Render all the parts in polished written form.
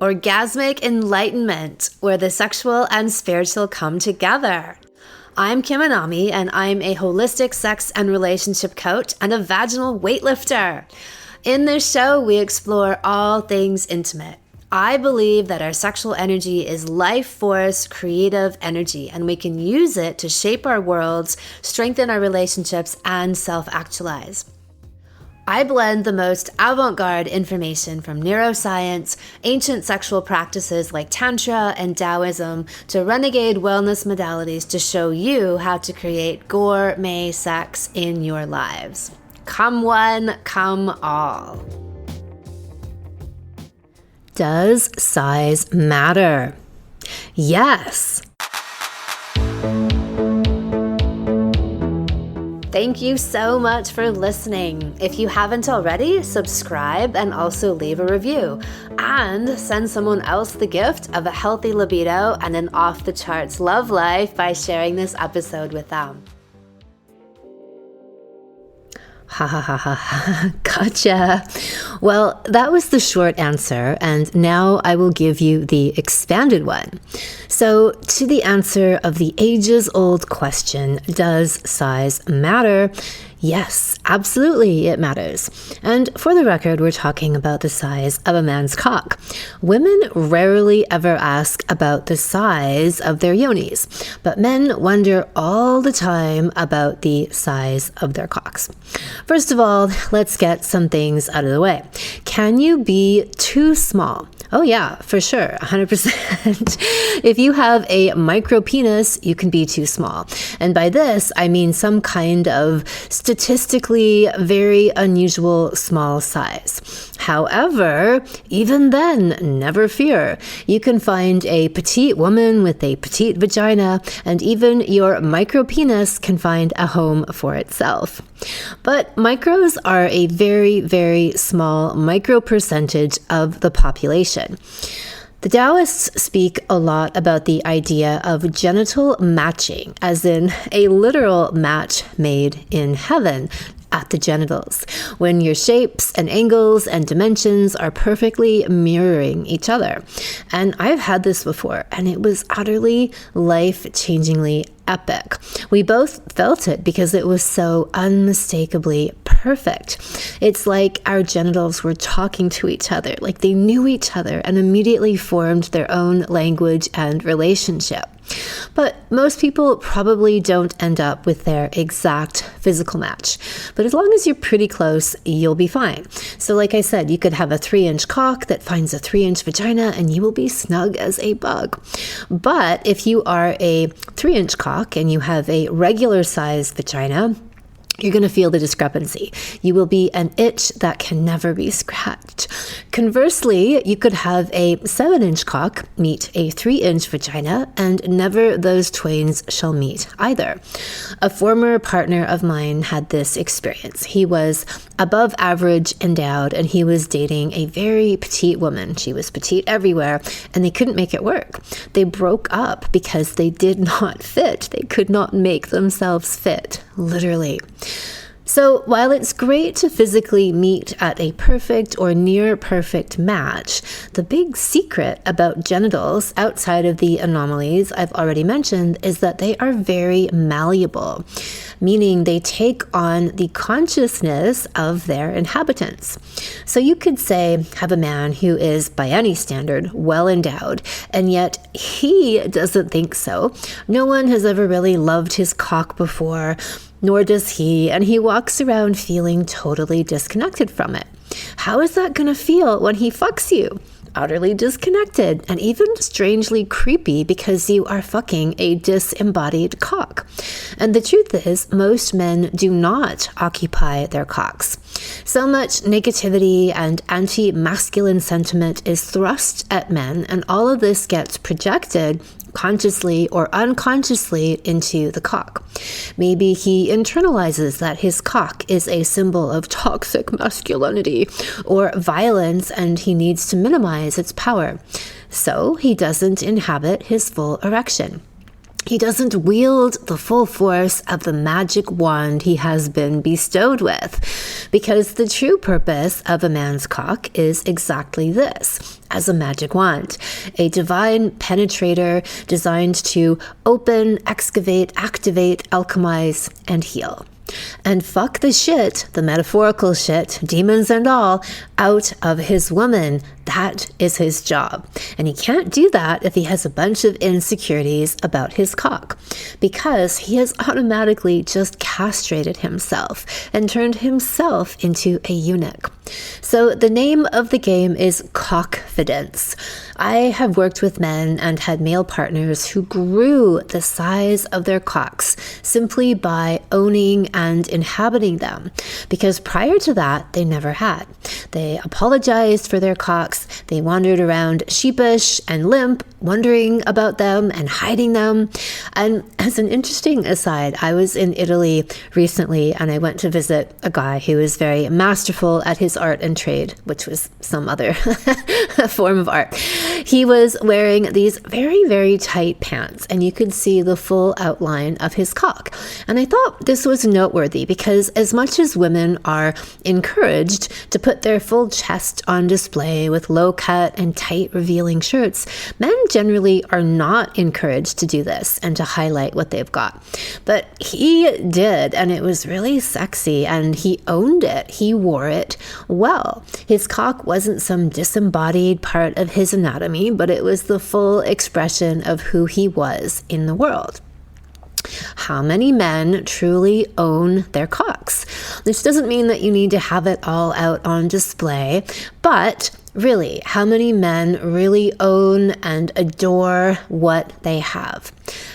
Orgasmic enlightenment, where the sexual and spiritual come together. I'm Kim Anami, and I'm a holistic sex and relationship coach and a vaginal weightlifter. In this show, we explore all things intimate. I believe that our sexual energy is life force, creative energy, and we can use it to shape our worlds, strengthen our relationships, and self-actualize. I blend the most avant-garde information from neuroscience, ancient sexual practices like Tantra and Taoism, to renegade wellness modalities to show you how to create gourmet sex in your lives. Come one, come all. Does size matter? Yes. Thank you so much for listening. If you haven't already, subscribe and also leave a review. And send someone else the gift of a healthy libido and an off-the-charts love life by sharing this episode with them. Ha ha ha ha, gotcha. Well, that was the short answer, and now I will give you the expanded one. So, to the answer of the ages-old question, does size matter? Yes, absolutely it matters. And for the record, we're talking about the size of a man's cock. Women rarely ever ask about the size of their yonis, but men wonder all the time about the size of their cocks. First of all, let's get some things out of the way. Can you be too small? Oh yeah, for sure, 100%. If you have a micro penis, you can be too small. And by this, I mean some kind of statistically very unusual small size. However, even then, never fear. You can find a petite woman with a petite vagina, and even your micro penis can find a home for itself. But micros are a very, very small micro percentage of the population. The Taoists speak a lot about the idea of genital matching, as in a literal match made in heaven at the genitals, when your shapes and angles and dimensions are perfectly mirroring each other. And I've had this before, and it was utterly life-changingly epic. We both felt it because it was so unmistakably perfect. It's like our genitals were talking to each other, like they knew each other and immediately formed their own language and relationship. But most people probably don't end up with their exact physical match. But as long as you're pretty close, you'll be fine. So like I said, you could have a 3-inch cock that finds a 3-inch vagina and you will be snug as a bug. But if you are a 3-inch cock and you have a regular sized vagina, you're going to feel the discrepancy. You will be an itch that can never be scratched. Conversely, you could have a 7-inch cock meet a 3-inch vagina, and never those twains shall meet either. A former partner of mine had this experience. He was above average endowed, and he was dating a very petite woman. She was petite everywhere, and they couldn't make it work. They broke up because they did not fit. They could not make themselves fit, literally. So while it's great to physically meet at a perfect or near perfect match, the big secret about genitals outside of the anomalies I've already mentioned is that they are very malleable, meaning they take on the consciousness of their inhabitants. So you could say, have a man who is, by any standard, well endowed, and yet he doesn't think so. No one has ever really loved his cock before, nor does he, and he walks around feeling totally disconnected from it. How is that going to feel when he fucks you? Utterly disconnected and even strangely creepy because you are fucking a disembodied cock. And the truth is, most men do not occupy their cocks. So much negativity and anti-masculine sentiment is thrust at men, and all of this gets projected consciously or unconsciously into the cock. Maybe he internalizes that his cock is a symbol of toxic masculinity or violence, and he needs to minimize its power. So he doesn't inhabit his full erection. He doesn't wield the full force of the magic wand he has been bestowed with, because the true purpose of a man's cock is exactly this, as a magic wand, a divine penetrator designed to open, excavate, activate, alchemize, and heal. And fuck the shit, the metaphorical shit, demons and all, out of his woman. That is his job. And he can't do that if he has a bunch of insecurities about his cock, because he has automatically just castrated himself and turned himself into a eunuch. So the name of the game is cockfidence. I have worked with men and had male partners who grew the size of their cocks simply by owning and inhabiting them, because prior to that, they never had. They apologized for their cocks. They wandered around sheepish and limp, wondering about them and hiding them. And as an interesting aside, I was in Italy recently and I went to visit a guy who was very masterful at his art and trade, which was some other form of art. He was wearing these very, very tight pants, and you could see the full outline of his cock. And I thought this was noteworthy because as much as women are encouraged to put their full chest on display with low cut and tight revealing shirts, men generally are not encouraged to do this and to highlight what they've got. But he did, and it was really sexy, and he owned it. He wore it well. His cock wasn't some disembodied part of his anatomy, but it was the full expression of who he was in the world. How many men truly own their cocks? This doesn't mean that you need to have it all out on display, but really, how many men really own and adore what they have?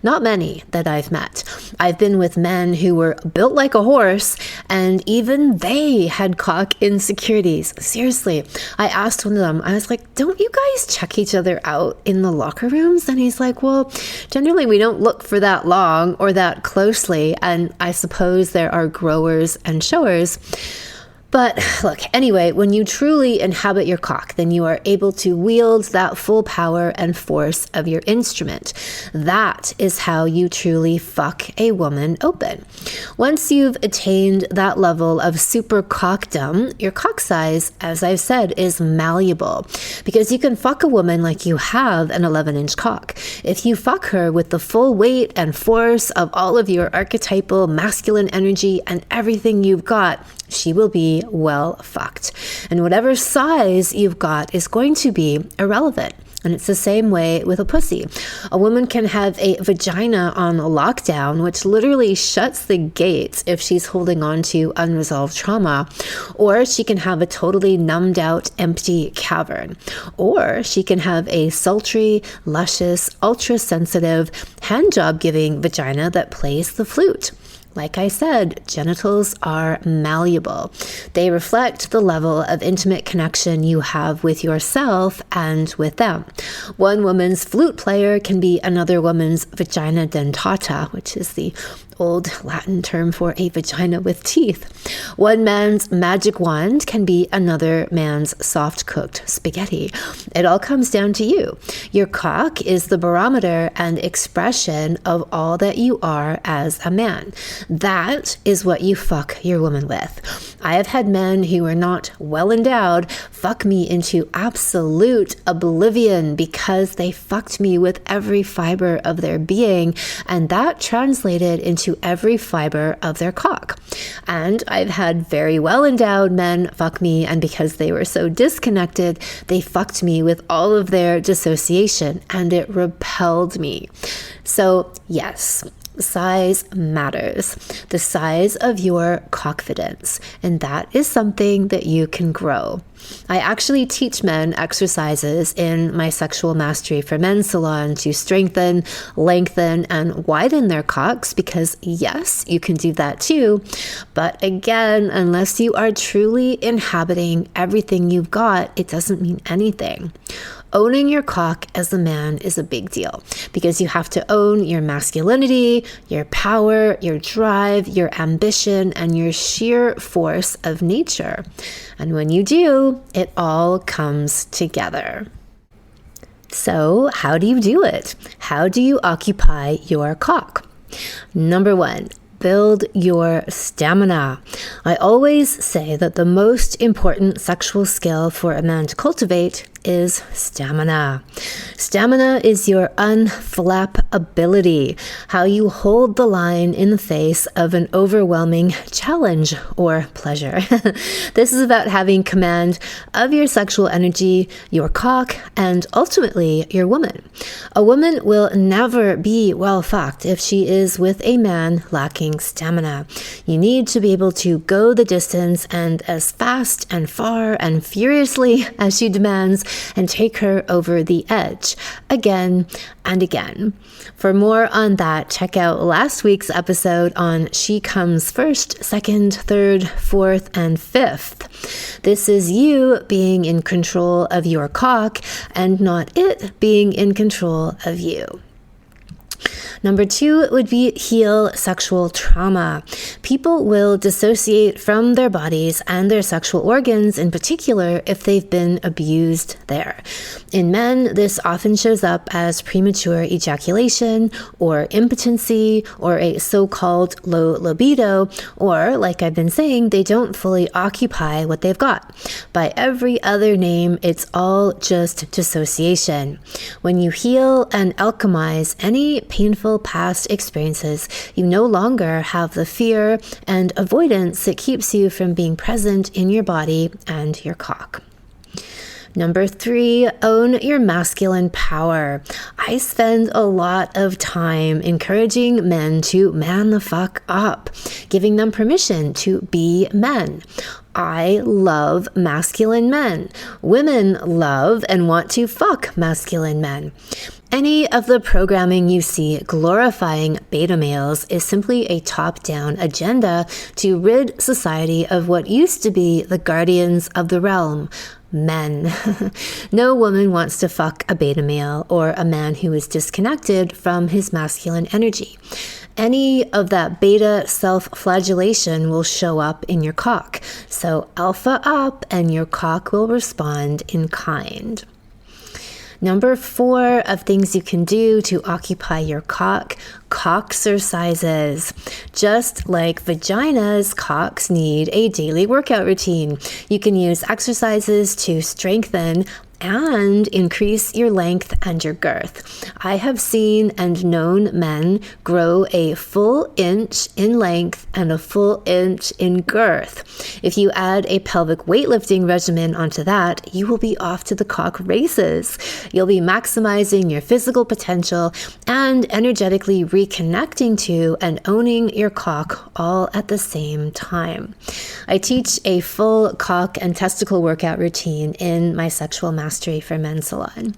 Not many that I've met. I've been with men who were built like a horse, and even they had cock insecurities. Seriously, I asked one of them, I was like, don't you guys check each other out in the locker rooms? And he's like, well, generally we don't look for that long or that closely, and I suppose there are growers and showers. But look, anyway, when you truly inhabit your cock, then you are able to wield that full power and force of your instrument. That is how you truly fuck a woman open. Once you've attained that level of super cockdom, your cock size, as I've said, is malleable, because you can fuck a woman like you have an 11-inch cock. If you fuck her with the full weight and force of all of your archetypal masculine energy and everything you've got, she will be well fucked. And whatever size you've got is going to be irrelevant. And it's the same way with a pussy. A woman can have a vagina on lockdown, which literally shuts the gates if she's holding on to unresolved trauma. Or she can have a totally numbed out, empty cavern. Or she can have a sultry, luscious, ultra sensitive, handjob giving vagina that plays the flute. Like I said, genitals are malleable. They reflect the level of intimate connection you have with yourself and with them. One woman's flute player can be another woman's vagina dentata, which is the old Latin term for a vagina with teeth. One man's magic wand can be another man's soft-cooked spaghetti. It all comes down to you. Your cock is the barometer and expression of all that you are as a man. That is what you fuck your woman with. I have had men who are not well endowed fuck me into absolute oblivion because they fucked me with every fiber of their being, and that translated into every fiber of their cock. And I've had very well endowed men fuck me, and because they were so disconnected, they fucked me with all of their dissociation, and it repelled me. So yes, size matters. The size of your cockfidence, and that is something that you can grow. I actually teach men exercises in my Sexual Mastery for Men Salon to strengthen, lengthen, and widen their cocks, because yes, you can do that too. But again, unless you are truly inhabiting everything you've got, it doesn't mean anything. Owning your cock as a man is a big deal, because you have to own your masculinity, your power, your drive, your ambition, and your sheer force of nature. And when you do, it all comes together. So how do you do it? How do you occupy your cock? Number 1, build your stamina. I always say that the most important sexual skill for a man to cultivate is stamina. Stamina is your unflap ability, how you hold the line in the face of an overwhelming challenge or pleasure. This is about having command of your sexual energy, your cock, and ultimately your woman. A woman will never be well fucked if she is with a man lacking stamina. You need to be able to go the distance and as fast and far and furiously as she demands and take her over the edge again and again. For more on that, check out last week's episode on She Comes First, Second, Third, Fourth, and Fifth. This is you being in control of your cock and not it being in control of you. Number 2 would be heal sexual trauma. People will dissociate from their bodies and their sexual organs, in particular, if they've been abused there. In men, this often shows up as premature ejaculation or impotency or a so-called low libido, or, like I've been saying, they don't fully occupy what they've got. By every other name, it's all just dissociation. When you heal and alchemize any painful past experiences, you no longer have the fear and avoidance that keeps you from being present in your body and your cock. Number 3, own your masculine power. I spend a lot of time encouraging men to man the fuck up, giving them permission to be men. I love masculine men. Women love and want to fuck masculine men. Any of the programming you see glorifying beta males is simply a top-down agenda to rid society of what used to be the guardians of the realm, men. No woman wants to fuck a beta male or a man who is disconnected from his masculine energy. Any of that beta self-flagellation will show up in your cock. So alpha up and your cock will respond in kind. Number 4 of things you can do to occupy your cock, cocksercises. Just like vaginas, cocks need a daily workout routine. You can use exercises to strengthen and increase your length and your girth. I have seen and known men grow a full inch in length and a full inch in girth. If you add a pelvic weightlifting regimen onto that, you will be off to the cock races. You'll be maximizing your physical potential and energetically reconnecting to and owning your cock all at the same time. I teach a full cock and testicle workout routine in my Sexual Mastery for Men Salon.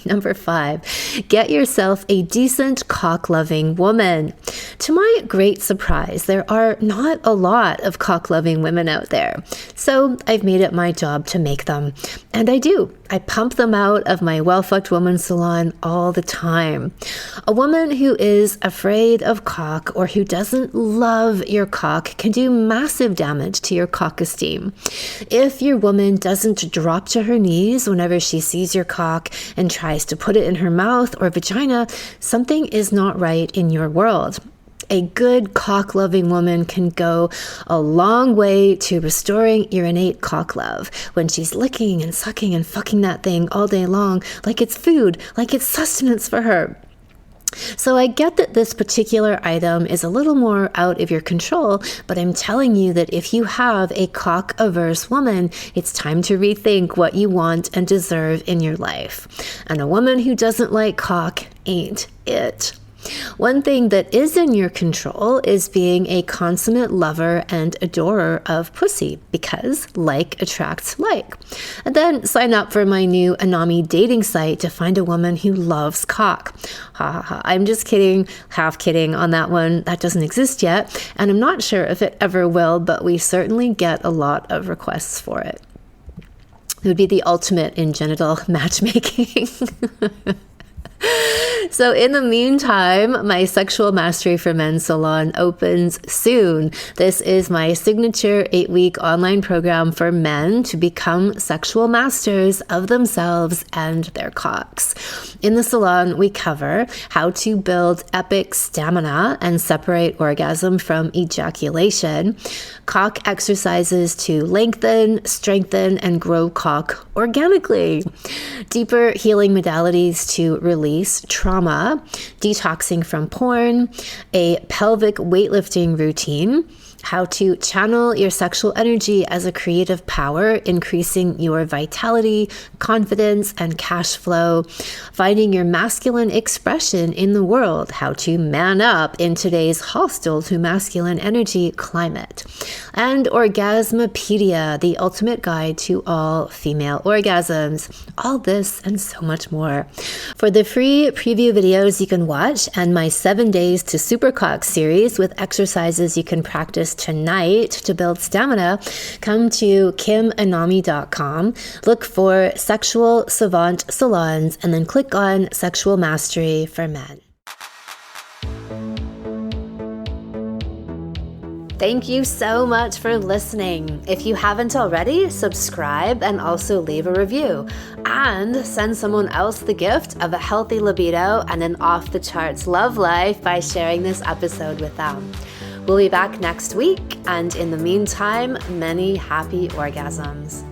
Number 5, get yourself a decent cock-loving woman. To my great surprise, there are not a lot of cock-loving women out there. So I've made it my job to make them. And I do. I pump them out of my Well-Fucked Woman salon all the time. A woman who is afraid of cock or who doesn't love your cock can do massive damage to your cock esteem. If your woman doesn't drop to her knees whenever she sees your cock and tries to put it in her mouth or vagina, something is not right in your world. A good cock-loving woman can go a long way to restoring your innate cock love when she's licking and sucking and fucking that thing all day long like it's food, like it's sustenance for her. So I get that this particular item is a little more out of your control, but I'm telling you that if you have a cock-averse woman, it's time to rethink what you want and deserve in your life. And a woman who doesn't like cock ain't it. One thing that is in your control is being a consummate lover and adorer of pussy, because like attracts like. And then sign up for my new Anami dating site to find a woman who loves cock. Ha ha ha. I'm just kidding, half kidding on that one. That doesn't exist yet, and I'm not sure if it ever will, but we certainly get a lot of requests for it. It would be the ultimate in genital matchmaking. So in the meantime, my Sexual Mastery for Men Salon opens soon. This is my signature 8-week online program for men to become sexual masters of themselves and their cocks. In the salon, we cover how to build epic stamina and separate orgasm from ejaculation, cock exercises to lengthen, strengthen, and grow cock organically, deeper healing modalities to release trauma, detoxing from porn, a pelvic weightlifting routine, how to channel your sexual energy as a creative power, increasing your vitality, confidence, and cash flow, finding your masculine expression in the world, how to man up in today's hostile to masculine energy climate, and Orgasmapedia, the ultimate guide to all female orgasms. All this and so much more. For the free preview videos you can watch and my 7 Days to Supercock series with exercises you can practice tonight to build stamina, come to kimanami.com, look for Sexual Savant Salons, and then click on Sexual Mastery for Men. Thank you so much for listening. If you haven't already, subscribe and also leave a review. And send someone else the gift of a healthy libido and an off-the-charts love life by sharing this episode with them. We'll be back next week, and in the meantime, many happy orgasms.